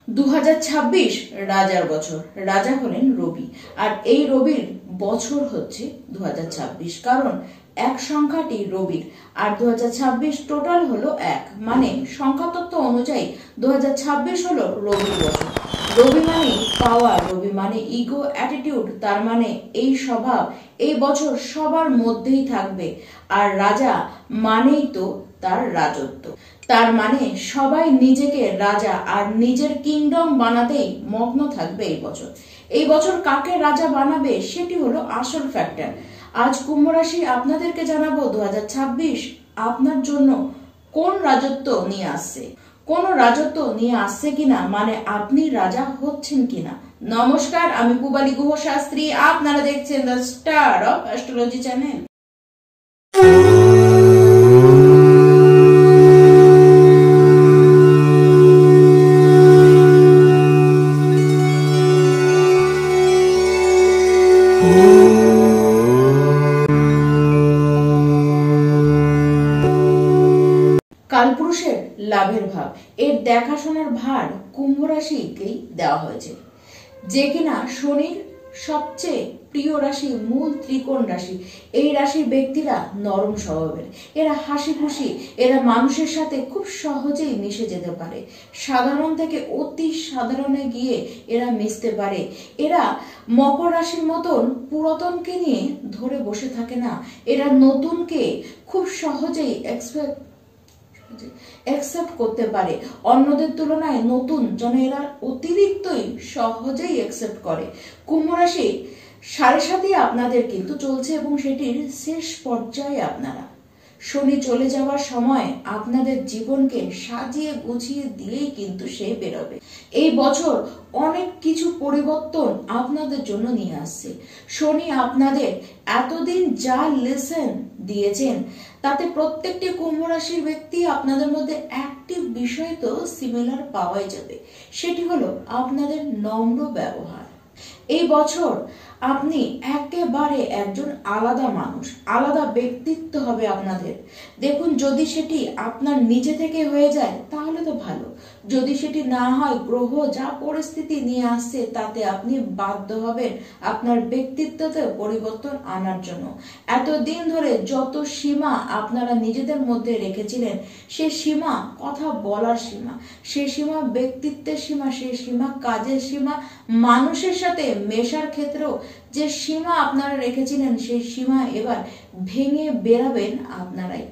2026 রাজার বছর। রাজা হলেন রবি, আর এই রবির বছর হচ্ছে 2026, কারণ এক সংখ্যাটি রবির, আর 2026 টোটাল হলো এক, মানে সংখ্যাতত্ত্ব অনুযায়ী 2026 হলো রবির বছর। রবি মানে পাওয়ার, রবি মানে ইগো, অ্যাটিটিউড, তার মানে এই স্বভাব এই বছর সবার মধ্যেই থাকবে। আর রাজা মানেই তো তার রাজত্ব, তার মানে সবাই নিজেকে রাজা আর নিজের কিংডম বানাতেই মগ্ন থাকবে এই বছর। এই বছর কাকে রাজা বানাবে সেটি হলো আসল ফ্যাক্টর। আজ কুম্ভ রাশি আপনাদেরকে জানাবো 2026 আপনার জন্য কোন রাজত্ব নিয়ে আসছে, কোন রাজত্ব নিয়ে আসছে কিনা, মানে আপনি রাজা হচ্ছেন কিনা। নমস্কার, আমি পূবালী গুহ শাস্ত্রী, আপনারা দেখছেন the star of astrology channel. কালপুরুষের লাভের ভাব, এর দেখাশোনার ভার কুম্ভ রাশিকেই দেওয়া হয়েছে, যে কিনা শনির সবচেয়ে প্রিয় রাশি, মূল ত্রিকোণ রাশি। এই রাশির ব্যক্তিরা নরম স্বভাবের, এরা হাসি খুশি, এরা মানুষের সাথে খুব সহজেই মিশে যেতে পারে, সাধারণ থেকে অতি সাধারণে গিয়ে এরা মিশতে পারে। এরা মকর রাশির মতন পুরাতনকে নিয়ে ধরে বসে থাকে না, এরা নতুনকে খুব সহজেই অ্যাকসেপ্ট করতে পারে। অন্যদের তুলনায় নতুন যেন এরা অতিরিক্তই সহজেই অ্যাকসেপ্ট করে। কুম্ভ রাশি 7.5 আপনাদের কিন্তু চলছে, এবং সেটির শেষ পর্যায়ে আপনারা। শনি চলে যাওয়ার সময় আপনাদের জীবনকে সাজিয়ে গুছিয়ে দিয়েই কিন্তু সে বেরোবে। এই বছর অনেক কিছু পরিবর্তন আপনাদের জন্য নিয়ে আসছে। শনি আপনাদের এতদিন যা লেসন দিয়েছেন তাতে প্রত্যেকটি কুম্ভ রাশির ব্যক্তি আপনাদের মধ্যে একটি বিষয় তো সিমিলার পাওয়াই যাবে, সেটি হলো আপনাদের নম্র ব্যবহার। এই বছর আপনি একেবারে একজন আলাদা মানুষ, আলাদা ব্যক্তিত্ব হবে আপনাদের। দেখুন, যদি সেটি আপনার নিজে থেকে হয়ে যায় তাহলে তো ভালো, যদি সেটি না হয় গ্রহ যা পরিস্থিতি নিয়ে আসছে তাতে আপনি বাধ্য হবেন আপনার ব্যক্তিত্বতে পরিবর্তন আনার জন্য। এতদিন ধরে যত সীমা আপনারা নিজেদের মধ্যে রেখেছিলেন, সে সীমা কথা বলার সীমা, সে সীমা ব্যক্তিত্বের সীমা, সে সীমা কাজের সীমা, মানুষের সাথে মেশার ক্ষেত্রেও যে সীমা আপনারা রেখেছিলেন, সেই সীমা এবার ভেঙে বেরাবেন আপনারাই।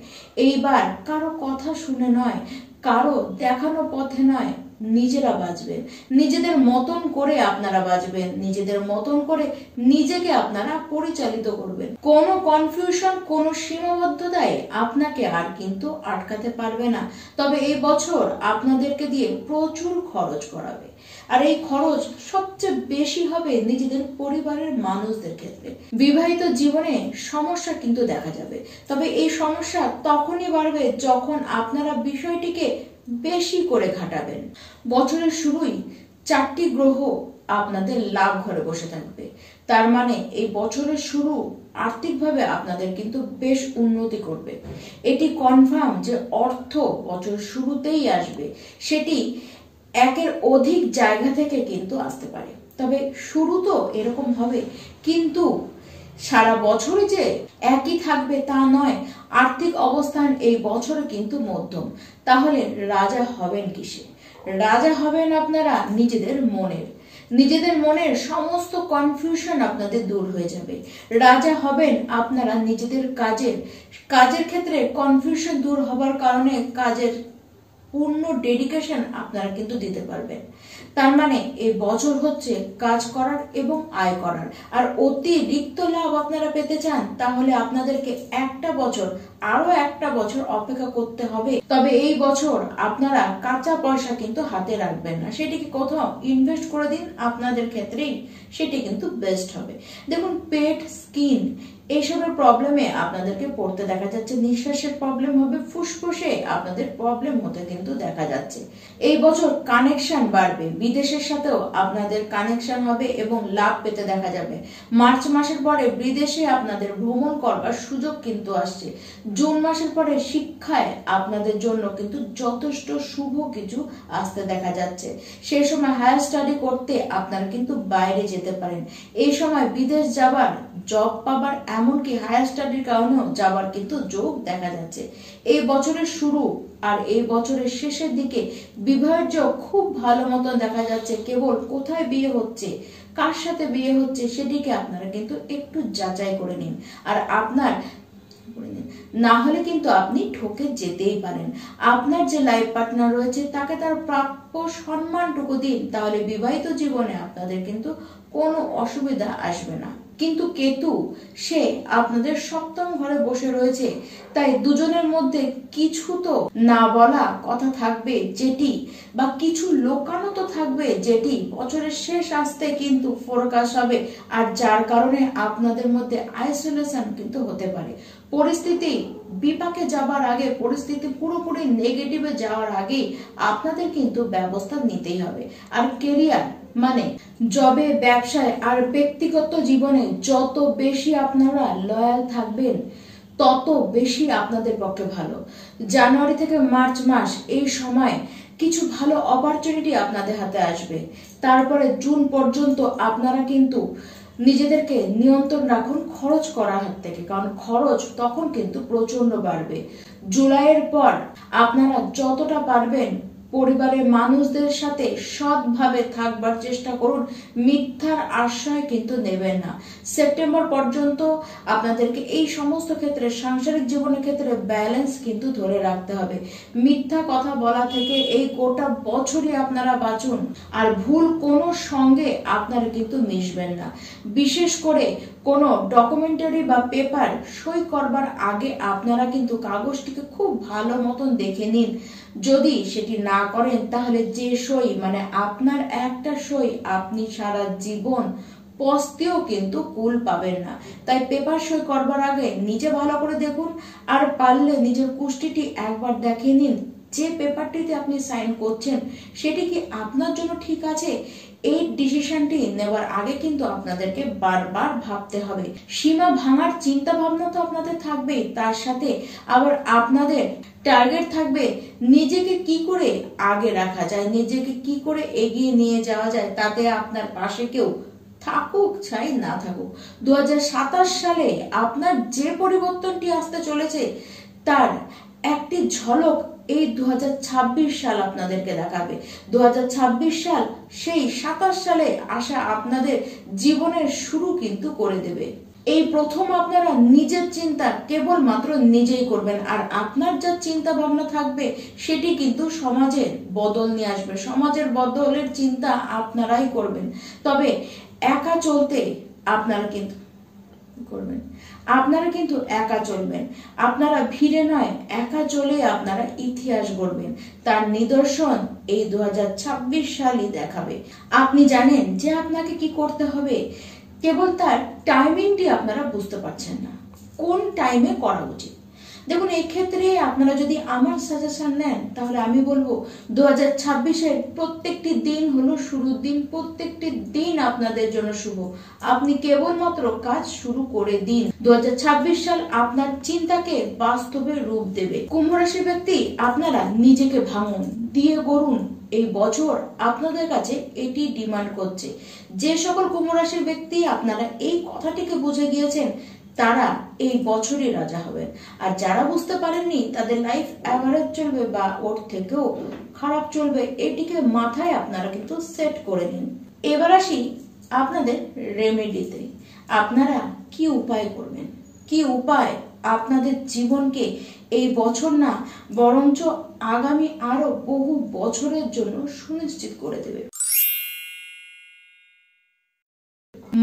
এইবার কারো কথা শুনে নয়, কারো দেখানো পথে নয়, নিজেরা বাঁচবেন, নিজেদের মতন করে আপনারা বাঁচবেন, নিজেদের মতন করে নিজেকে আপনারা পরিচালিত করবেন। কোনো কনফিউশন, কোনো সীমাবদ্ধতায় আপনাকে আর কিন্তু আটকাতে পারবে না। তবে এই বছর আপনাদেরকে দিয়ে প্রচুর খরচ করাবে, আর এই খরচ সবচেয়ে বেশি হবে নিজেদের পরিবারের মানুষদের ক্ষেত্রে। বিবাহিত জীবনে সমস্যা কিন্তু দেখা যাবে, তবে এই সমস্যা তখনই বাড়বে যখন আপনারা বিষয়টিকে বেশি করে ঘাটাবেন। বছরের শুরুই 4টি গ্রহ আপনাদের লাভ ঘরে বসে থাকবে, তার মানে এই বছরের শুরু আর্থিকভাবে আপনাদের কিন্তু বেশ উন্নতি করবে। এটি কনফার্ম যে অর্থ বছর শুরুতেই আসবে, সেটি একের অধিক জায়গা থেকে কিন্তু আসতে পারে। তবে শুরু তো এরকম হবে, কিন্তু সারা বছরে যে একই থাকবে তা নয়। আর্থিক অবস্থান এই বছরে কিন্তু মধ্যম। তাহলে রাজা হবেন কিসে? রাজা হবেন আপনারা নিজেদের মনের সমস্ত কনফিউশন আপনাদের দূর হয়ে যাবে। রাজা হবেন আপনারা নিজেদের কাজের ক্ষেত্রে কনফিউশন দূর হবার কারণে কাজের পূর্ণ ডেডিকেশন আপনারা কিন্তু দিতে পারবেন। তার মানে এই বছর হচ্ছে কাজ করার এবং আয় করার। আর অতিরিক্ত লাভ আপনারা পেতে চান তাহলে আপনাদেরকে আরো একটা বছর অপেক্ষা করতে হবে। তবে এই বছর আপনারা কাঁচা পয়সা কিন্তু হাতে রাখবেন না, সেটিকে কোথাও ইনভেস্ট করে দিন, আপনাদের ক্ষেত্রেই সেটি কিন্তু বেস্ট হবে। দেখুন, পেট, স্কিন এইসবের প্রবলেমে আপনাদেরকে পড়তে দেখা যাচ্ছে। নিঃশ্বাসের প্রবলেম হবে, ফুসফুসে আপনাদের প্রবলেম হতে কিন্তু দেখা যাচ্ছে। এই বছর কানেকশন বাড়বে, বিদেশের সাথেও আপনাদের কানেকশন হবে এবং লাভ পেতে দেখা যাবে। মার্চ মাসের পরে বিদেশে আপনাদের ভ্রমণ করবার সুযোগ কিন্তু আসছে। জুন মাসের পরে শিক্ষায় আপনাদের জন্য কিন্তু যথেষ্ট শুভ কিছু আসতে দেখা যাচ্ছে। সেই সময় হায়ার স্টাডি করতে আপনারা কিন্তু বাইরে যেতে পারেন। এই সময় বিদেশ যাবার, জব পাবার, এমনকি হায়ার স্টাডির কারণেও যাবার কিন্তু যোগ দেখা যাচ্ছে। এই বছরের শুরু আর এই বছরের শেষের দিকে বিবাহের যোগ খুব ভালো মতন দেখা যাচ্ছে। কেবল কোথায় বিয়ে হচ্ছে, কার সাথে বিয়ে হচ্ছে সেটিকে আপনারা কিন্তু একটু যাচাই করে নিন। আর আপনার না হলে কিন্তু আপনি ঠকে যেতেই পারেন। আপনার যে লাইফ পার্টনার রয়েছে তাকে তার প্রাপ্য সম্মানটুকু দিন, তাহলে বিবাহিত জীবনে আপনাদের কিন্তু কোনো অসুবিধা আসবে না। কিন্তু কেতু সে আপনাদের সপ্তম ঘরে বসে রয়েছে, তাই দুজনের মধ্যে কিছু তো না বলা কথা থাকবে যেটি, বা কিছু লোকানো তো থাকবে যেটি বছরের শেষ আসতে কিন্তু ফোরকাস হবে, আর যার কারণে আপনাদের মধ্যে আইসোলেশন কিন্তু হতে পারে। পরিস্থিতি বিপাকে যাবার আগে, পরিস্থিতি পুরোপুরি নেগেটিভে যাওয়ার আগে আপনাদের কিন্তু ব্যবস্থা নিতেই হবে। আর কেরিয়ার মানে জবে, ব্যবসায় আর ব্যক্তিগত জীবনে যত বেশি আপনারা লয়াল থাকবেন তত বেশি আপনাদের পক্ষে ভালো। জানুয়ারি থেকে মার্চ মাস এই সময় কিছু ভালো অপরচুনিটি আপনাদের হাতে আসবে। তারপরে জুন পর্যন্ত আপনারা কিন্তু নিজেদেরকে নিয়ন্ত্রণ রাখুন খরচ করার হাত থেকে, কারণ খরচ তখন কিন্তু প্রচন্ড বাড়বে। জুলাইয়ের পর আপনারা যতটা পারবেন পরিবারের মানুষদের সাথে সৎভাবে থাকবার চেষ্টা করুন, মিথ্যার আশ্রয় কিন্তু নেবেন না। সেপ্টেম্বর পর্যন্ত আপনাদেরকে এই সমস্ত ক্ষেত্রে, সাংসারিক জীবনের ক্ষেত্রে ব্যালেন্স কিন্তু ধরে রাখতে হবে। মিথ্যা কথা বলা থেকে এই গোটা বছরই আপনারা বাঁচুন। আর ভুল কোনো সঙ্গে আপনারা কিন্তু মিশবেন না। বিশেষ করে কোনো ডকুমেন্টারি বা পেপার সই করবার আগে আপনারা কিন্তু কাগজটিকে খুব ভালো মতন দেখে নিন। যদি সেটি না করেন তাহলে যে সই, মানে আপনার একটা সই আপনি সারা জীবন পস্তেও কিন্তু কুল পাবেন না। তাই পেপার সই করবার আগে নিজে ভালো করে দেখুন, আর পারলে নিজের কুষ্টিটি একবার দেখে নিন যে পেপারটিতে আপনি সাইন করছেন সেটি কি আপনার জন্য ঠিক আছে। এই ডিসিশনটি নেওয়ার আগে কিন্তু আপনাদেরকে বারবার ভাবতে হবে। সীমা ভাঙার চিন্তা ভাবনা তো আপনাদের থাকবেই, তার সাথে আবার আপনাদের টার্গেট থাকবে নিজেকে কি করে আগে রাখা যায়, নিজেকে কি করে এগিয়ে নিয়ে যাওয়া যায়, তাতে আপনার পাশে কেউ থাকুক চাই না থাকুক। 2027 সালে আপনার যে পরিবর্তনটি আসতে চলেছে তার একটি ঝলক এই 2026 সাল আপনাদেরকে দেখাবে। 2026 সাল সেই 27 সালে আসা আপনাদের জীবনের শুরু কিন্তু করে দেবে। এই প্রথম আপনারা নিজের চিন্তা কেবলমাত্র নিজেই করবেন, আর আপনার যা চিন্তা ভাবনা থাকবে সেটি কিন্তু সমাজের বদল নিয়ে আসবে। সমাজের বদলের চিন্তা আপনারাই করবেন। তবে একা চলতে আপনারা কিন্তু করবেন, আপনারা কিন্তু একা চলবেন। আপনারা ভিড়ে নয়, একা চলে আপনারা ইতিহাস গড়বেন। তার নিদর্শন এই 2026 সালই দেখাবে। আপনি জানেন যে আপনাকে কি করতে হবে, কেবল তার টাইমিংটি আপনারা বুঝতে পারছেন না, কোন টাইমে করা উচিত। দেখুন, এই ক্ষেত্রে আপনারা যদি আমার সাজেশন নেন তাহলে আমি বলবো 2026-এর প্রত্যেকটি দিন হলো শুরুর দিন, প্রত্যেকটি দিন আপনাদের জন্য শুভ। আপনি কেবলমাত্র কাজ শুরু করে দিন। 2026 সাল আপনার চিন্তাকে বাস্তবে রূপ দেবে। কুম্ভ রাশির ব্যক্তি, আপনারা নিজেকে ভাঙুন, দিয়ে গড়ুন। এই বছর আপনাদের কাছে এটি ডিমান্ড করছে। যে সকল কুম্ভ রাশির ব্যক্তি আপনারা এই কথাটিকে বুঝে গিয়েছেন তারা এই বছরই রাজা হবেন, আর যারা বুঝতে পারেননি তাদের লাইফ অ্যাভারেজ চলবে বা ওর থেকেও খারাপ চলবে। এটিকে মাথায় আপনারা কিন্তু সেট করে নিন। এবার আসি আপনাদের রেমেডিতে। আপনারা কি উপায় করবেন, কি উপায় আপনাদের জীবনকে এই বছর না বরঞ্চ আগামী আরো বহু বছরের জন্য সুনিশ্চিত করে দেবে।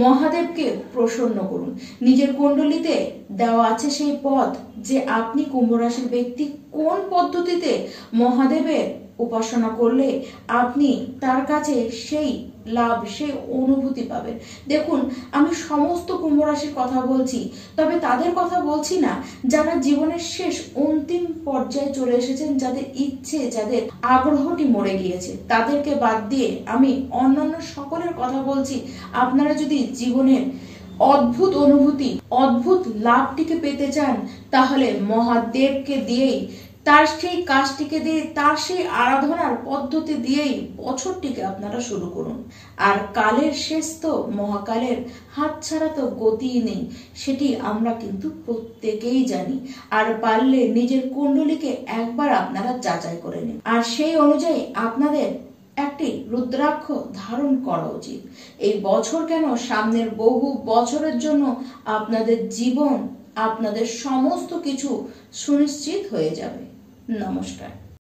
মহাদেবকে প্রসন্ন করুন। নিজের কুণ্ডলিতে দেওয়া আছে সেই পথ যে আপনি কুম্ভ রাশির ব্যক্তি কোন পদ্ধতিতে মহাদেবের উপাসনা করলে আপনি তার কাছে সেই লাভ, সেই অনুভূতি পাবেন। দেখুন, আমি সমস্ত কুম্ভ রাশির কথা বলছি, তবে তাদের কথা বলছি না যারা জীবনের শেষ অন্তিম পর্যায়ে চলে এসেছেন, যাদের ইচ্ছে, যাদের আগ্রহটি মরে গিয়েছে, তাদেরকে বাদ দিয়ে আমি অন্যান্য সকলের কথা বলছি। আপনারা যদি জীবনের অদ্ভুত অনুভূতি, অদ্ভুত লাভটিকে পেতে চান, তাহলে মহাদেবকে দিয়েই, তার সেই কাজটিকে দিয়ে, তার সেই আরাধনার পদ্ধতি দিয়েই বছরটিকে আপনারা শুরু করুন। আর কালের শেষ তো মহাকালের, হাত ছাড়া তো গতিই নেই, সেটি আমরা কিন্তু প্রত্যেকেই জানি। আর পারলে নিজের কুণ্ডলীকে একবার আপনারা যাচাই করে নিন, আর সেই অনুযায়ী আপনাদের একটি রুদ্রাক্ষ ধারণ করা উচিত। এই বছর কেন, সামনের বহু বছরের জন্য আপনাদের জীবন, আপনাদের সমস্ত কিছু সুনিশ্চিত হয়ে যাবে। নমস্কার।